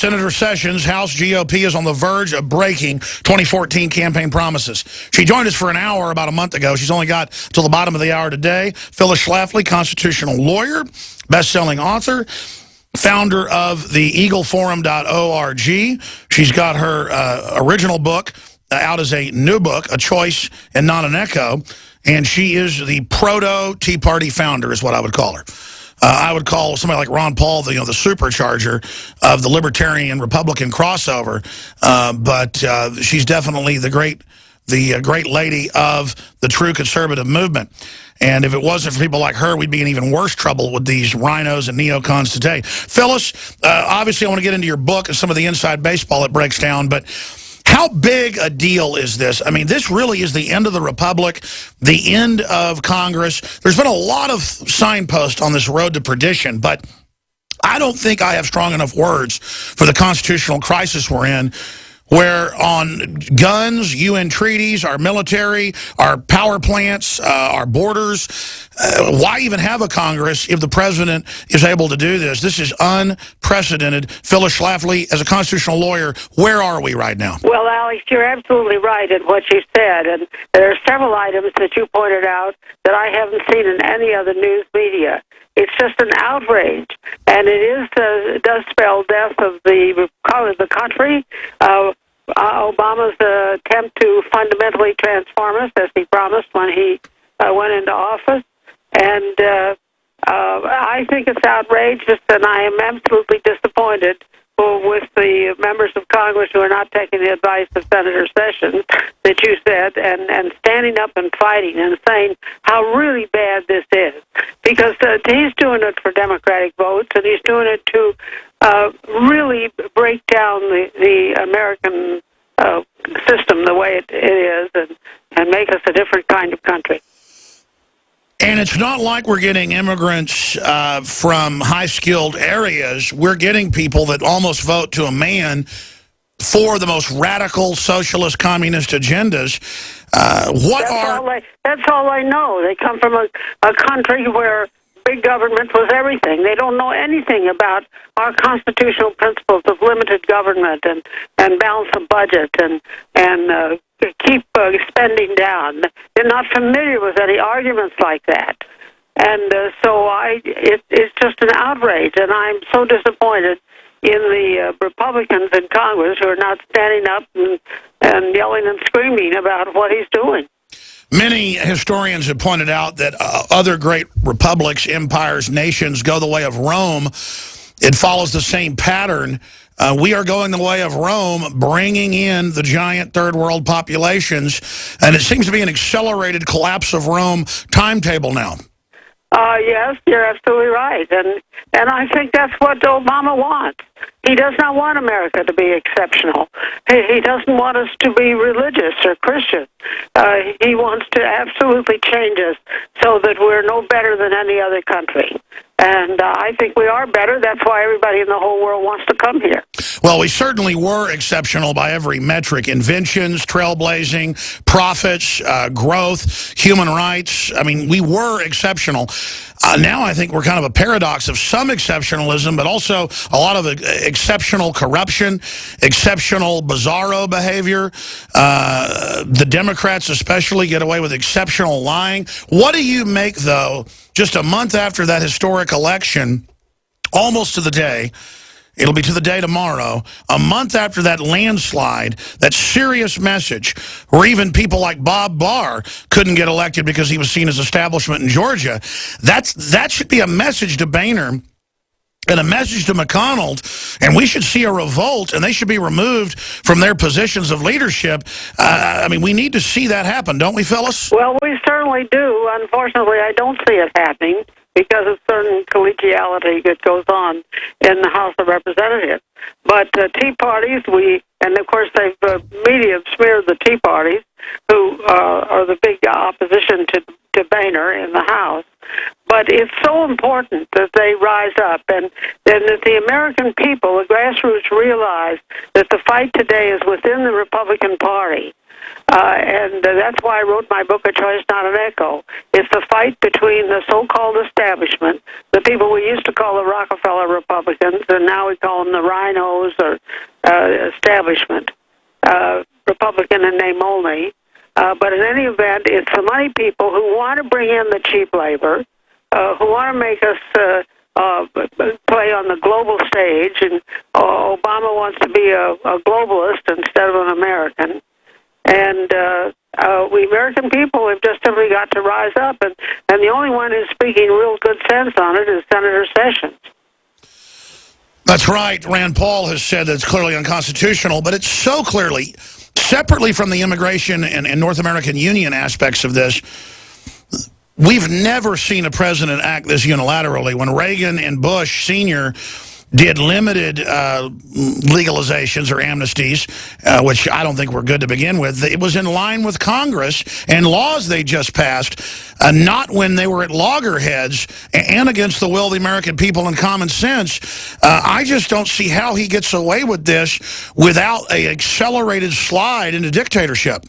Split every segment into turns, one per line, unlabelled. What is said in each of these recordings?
Senator Sessions, House GOP is on the verge of breaking 2014 campaign promises. She joined us for an hour about a month ago. She's only got till the bottom of the hour today. Phyllis Schalfly, constitutional lawyer, best-selling author, founder of the eagleforum.org. She's got her original book out as a new book, A Choice and Not an Echo, and she is the proto-Tea Party founder is what I would call her. I would call somebody like Ron Paul the supercharger of the libertarian Republican crossover, but she's definitely the great lady of the true conservative movement. And if it wasn't for people like her, we'd be in even worse trouble with these rhinos and neocons today. Phyllis, obviously I want to get into your book and some of the inside baseball it breaks down, but how big a deal is this? I mean, this really is the end of the Republic, the end of Congress. There's been a lot of signposts on this road to perdition, but I don't think I have strong enough words for the constitutional crisis we're in, where on guns, UN treaties, our military, our power plants, our borders, why even have a Congress if the president is able to do this? This is unprecedented. Phyllis Schalfly, as a constitutional lawyer, where are we right now?
Well, Alex, you're absolutely right in what you said, and there are several items that you pointed out that I haven't seen in any other news media. It's just an outrage, and it does spell death of the country. Obama's attempt to fundamentally transform us, as he promised when he went into office, and I think it's outrageous, and I am absolutely disappointed with the members of Congress who are not taking the advice of Senator Sessions that you said, and standing up and fighting and saying how really bad this is. Because he's doing it for Democratic votes, and he's doing it to really break down the American system the way it is and make us a different kind of country.
And it's not like we're getting immigrants from high-skilled areas. We're getting people that almost vote to a man for the most radical socialist communist agendas.
That's all I know. They come from a country where big government was everything. They don't know anything about our constitutional principles of limited government and balance of budget and keep spending down. They're not familiar with any arguments like that. And so it's just an outrage, and I'm so disappointed in the Republicans in Congress who are not standing up and yelling and screaming about what he's doing.
Many historians have pointed out that other great republics, empires, nations go the way of Rome. It follows the same pattern. We are going the way of Rome, bringing in the giant third world populations, and it seems to be an accelerated collapse of Rome timetable now.
Yes, you're absolutely right, and I think that's what Obama wants. He does not want America to be exceptional. He doesn't want us to be religious or Christian. He wants to absolutely change us so that we're no better than any other country. And I think we are better. That's why everybody in the whole world wants to come here.
Well, we certainly were exceptional by every metric. Inventions, trailblazing, profits, growth, human rights. I mean, we were exceptional. Now I think we're kind of a paradox of some exceptionalism, but also a lot of exceptional corruption, exceptional bizarro behavior. The Democrats especially get away with exceptional lying. What do you make, though, just a month after that historic election, almost to the day, it'll be to the day tomorrow, a month after that landslide, that serious message, where even people like Bob Barr couldn't get elected because he was seen as establishment in Georgia, that should be a message to Boehner and a message to McConnell, and we should see a revolt, and they should be removed from their positions of leadership. I mean, we need to see that happen, don't we, Phyllis?
Well, we certainly do. Unfortunately, I don't see it happening because of certain collegiality that goes on in the House of Representatives. But Tea Parties, and of course media have smeared the Tea Parties, who are the big opposition to Boehner in the House. But it's so important that they rise up and that the American people, the grassroots, realize that the fight today is within the Republican Party. And that's why I wrote my book, A Choice, Not an Echo. It's the fight between the so-called establishment, the people we used to call the Rockefeller Republicans, and now we call them the Rhinos or establishment, Republican in name only. But in any event, it's the money people who want to bring in the cheap labor, who want to make us play on the global stage, and Obama wants to be a globalist instead of an American. And we American people have just simply got to rise up, and the only one who's speaking real good sense on it is Senator Sessions.
That's right. Rand Paul has said that it's clearly unconstitutional, but it's so clearly, separately from the immigration and North American Union aspects of this, we've never seen a president act this unilaterally. When Reagan and Bush Sr. did limited legalizations or amnesties, which I don't think were good to begin with, it was in line with Congress and laws they just passed, not when they were at loggerheads and against the will of the American people and common sense. I just don't see how he gets away with this without an accelerated slide into dictatorship.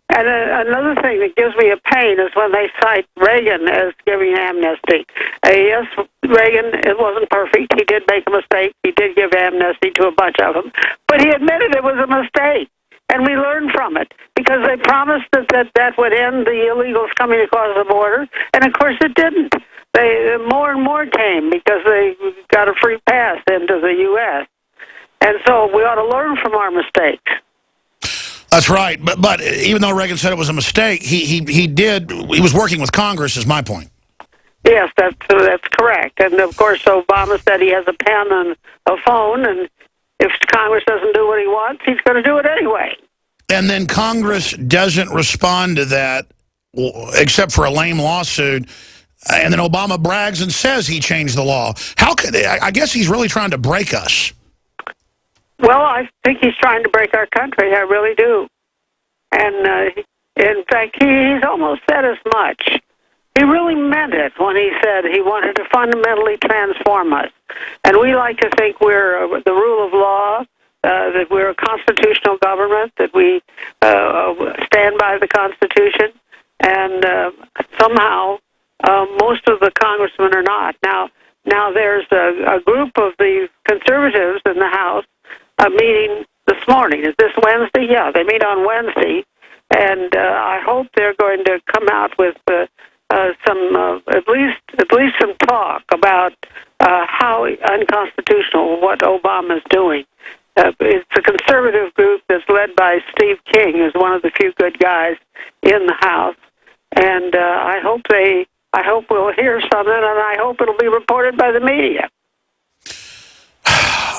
And another thing that gives me a pain is when they cite Reagan as giving amnesty. Yes, Reagan, it wasn't perfect. He did make a mistake. He did give amnesty to a bunch of them. But he admitted it was a mistake. And we learned from it because they promised that would end the illegals coming across the border. And, of course, it didn't. More and more came because they got a free pass into the U.S. And so we ought to learn from our mistakes.
That's right, but even though Reagan said it was a mistake, he was working with Congress, is my point.
Yes, that's correct. And of course, Obama said he has a pen and a phone, and if Congress doesn't do what he wants, he's going to do it anyway.
And then Congress doesn't respond to that, except for a lame lawsuit. And then Obama brags and says he changed the law. How could I guess he's really trying to break us.
Well, I think he's trying to break our country. I really do. And in fact, he's almost said as much. He really meant it when he said he wanted to fundamentally transform us. And we like to think we're the rule of law, that we're a constitutional government, that we stand by the Constitution. And somehow, most of the congressmen are not. Now there's a group of the conservatives in the House meeting this morning. Is this Wednesday? Yeah, they meet on Wednesday, and I hope they're going to come out with some at least some talk about how unconstitutional what Obama's doing. It's a conservative group that's led by Steve King, who's one of the few good guys in the House, and I hope we'll hear something, and I hope it'll be reported by the media.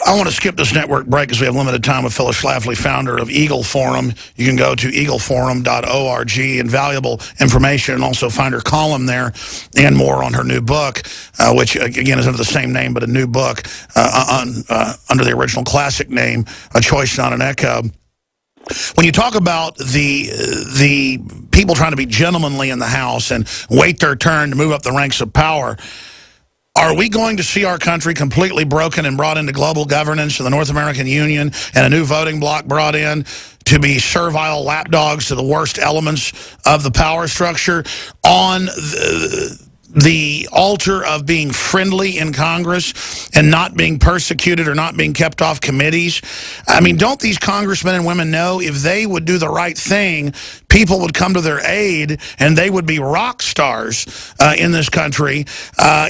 I want to skip this network break because we have limited time with Phyllis Schalfly, founder of Eagle Forum. You can go to eagleforum.org, invaluable information, and also find her column there and more on her new book, which, again, is under the same name, but a new book under the original classic name, A Choice, Not an Echo. When you talk about the people trying to be gentlemanly in the House and wait their turn to move up the ranks of power, are we going to see our country completely broken and brought into global governance and the North American Union and a new voting bloc brought in to be servile lapdogs to the worst elements of the power structure on the altar of being friendly in Congress and not being persecuted or not being kept off committees? I mean, don't these congressmen and women know if they would do the right thing, people would come to their aid and they would be rock stars in this country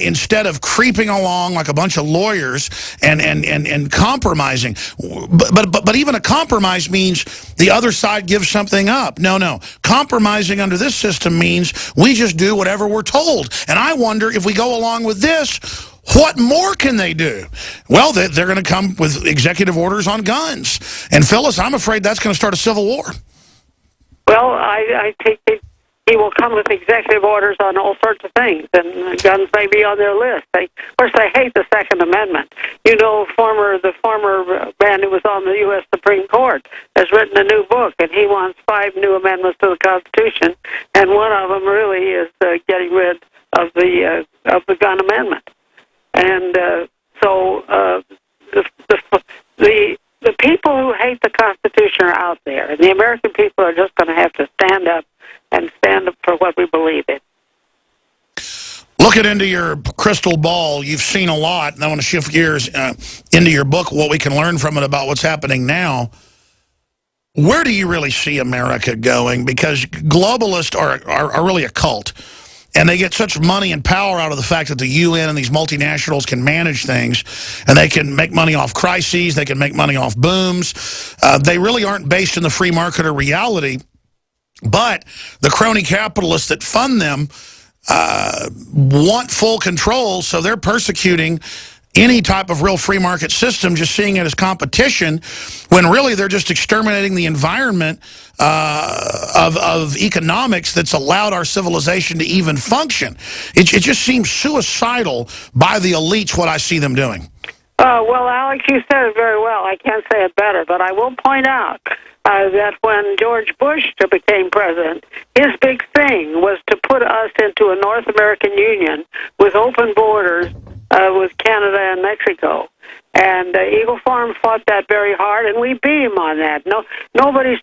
instead of creeping along like a bunch of lawyers and compromising. But even a compromise means the other side gives something up. No. Compromising under this system means we just do whatever we're told. And I wonder if we go along with this, what more can they do? Well, they're going to come with executive orders on guns. And Phyllis, I'm afraid that's going to start a civil war.
Well, I think he will come with executive orders on all sorts of things, and guns may be on their list. Of course, they hate the Second Amendment. You know, the former man who was on the U.S. Supreme Court has written a new book, and he wants 5 new amendments to the Constitution, and one of them really is getting rid of the gun amendment. And so the people who hate the Constitution are out there, and the American people are just going to have
Looking into your crystal ball, you've seen a lot, and I want to shift gears into your book, what we can learn from it about what's happening now. Where do you really see America going? Because globalists are really a cult. And they get such money and power out of the fact that the UN and these multinationals can manage things, and they can make money off crises, they can make money off booms. They really aren't based in the free market or reality, but the crony capitalists that fund them want full control, so they're persecuting any type of real free market system, just seeing it as competition, when really they're just exterminating the environment of economics that's allowed our civilization to even function. It just seems suicidal by the elites, what I see them doing.
Well, Alex, you said it very well. I can't say it better, but I will point out that when George Bush became president, his big thing was to put us into a North American Union with open borders with Canada and Mexico. And Eagle Farm fought that very hard, and we beat him on that. Nobody's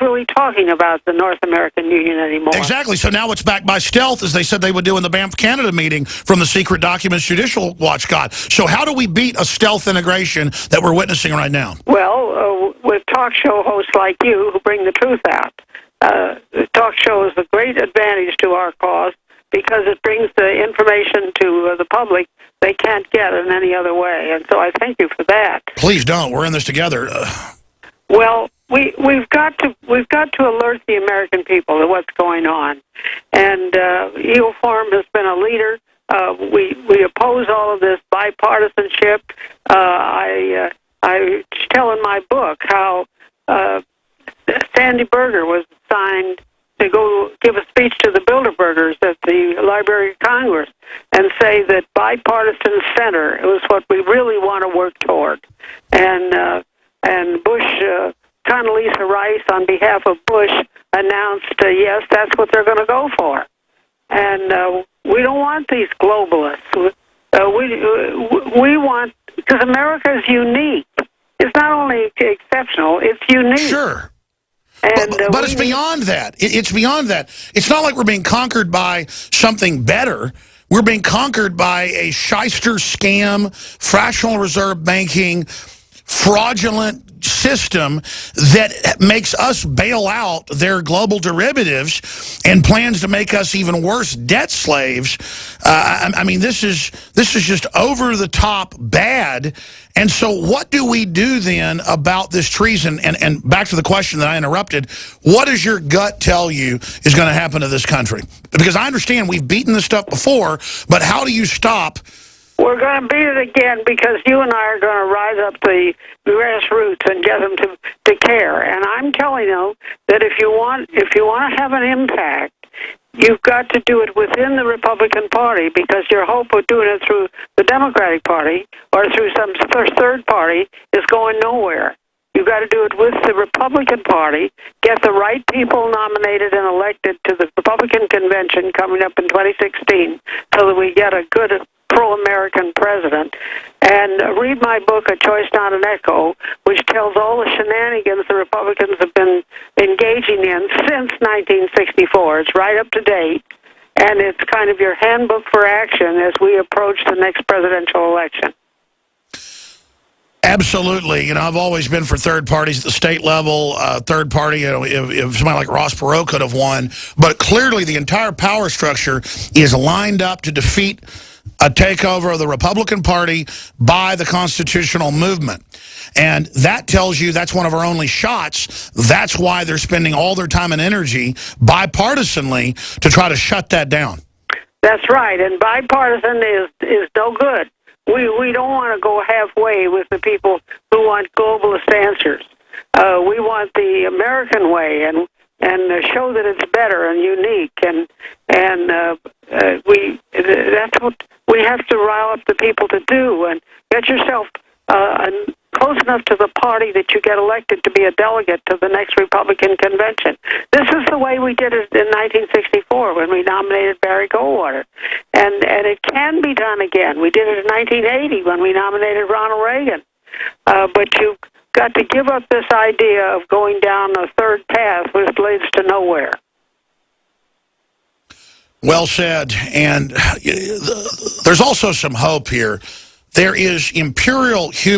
really talking about the North American Union anymore.
Exactly. So now it's back by stealth, as they said they would do in the Banff Canada meeting from the secret documents Judicial Watch got. So how do we beat a stealth integration that we're witnessing right now?
Well, with talk show hosts like you who bring the truth out. The talk show is a great advantage to our cause because it brings the information to the public they can't get in any other way. And so I thank you for that.
Please don't. We're in this together.
Well, we've got to alert the American people to what's going on, and Eagle Farm has been a leader. We oppose all of this bipartisanship. I tell in my book how Sandy Berger was assigned to go give a speech to the Bilderbergers at the Library of Congress and say that bipartisan center was what we really want to work toward, and Bush, Condoleezza Rice, on behalf of Bush, announced, yes, that's what they're going to go for. And we don't want these globalists. We want, because America is unique. It's not only exceptional, it's unique.
Sure.
And,
but it's beyond that. It's beyond that. It's not like we're being conquered by something better. We're being conquered by a shyster scam, fractional reserve banking, fraudulent system that makes us bail out their global derivatives and plans to make us even worse debt slaves. I mean, this is just over the top bad. And so what do we do then about this treason? And back to the question that I interrupted, what does your gut tell you is going to happen to this country? Because I understand we've beaten this stuff before, but how do you stop?
We're going to beat it again because you and I are going to rise up the grassroots and get them to care. And I'm telling you that if you want to have an impact, you've got to do it within the Republican Party, because your hope of doing it through the Democratic Party or through some third party is going nowhere. You've got to do it with the Republican Party, get the right people nominated and elected to the Republican convention coming up in 2016 so that we get a good pro-American president, and read my book, A Choice Not an Echo, which tells all the shenanigans the Republicans have been engaging in since 1964. It's right up to date, and it's kind of your handbook for action as we approach the next presidential election.
Absolutely. You know, I've always been for third parties at the state level. Third party, you know, if somebody like Ross Perot could have won. But clearly the entire power structure is lined up to defeat a takeover of the Republican Party by the constitutional movement. And that tells you that's one of our only shots. That's why they're spending all their time and energy bipartisanly to try to shut that down. That's right. And bipartisan is no good. We don't want to go halfway with the people who want globalist answers. We want the American way and show that it's better and unique. That's what we have to rile up the people to do, and get yourself close enough to the party that you get elected to be a delegate to the next Republican convention. This is the way we did it in 1964 when we nominated Barry Goldwater. And it can be done again. We did it in 1980 when we nominated Ronald Reagan. But you've got to give up this idea of going down a third path which leads to nowhere. Well said. And there's also some hope here. There is imperial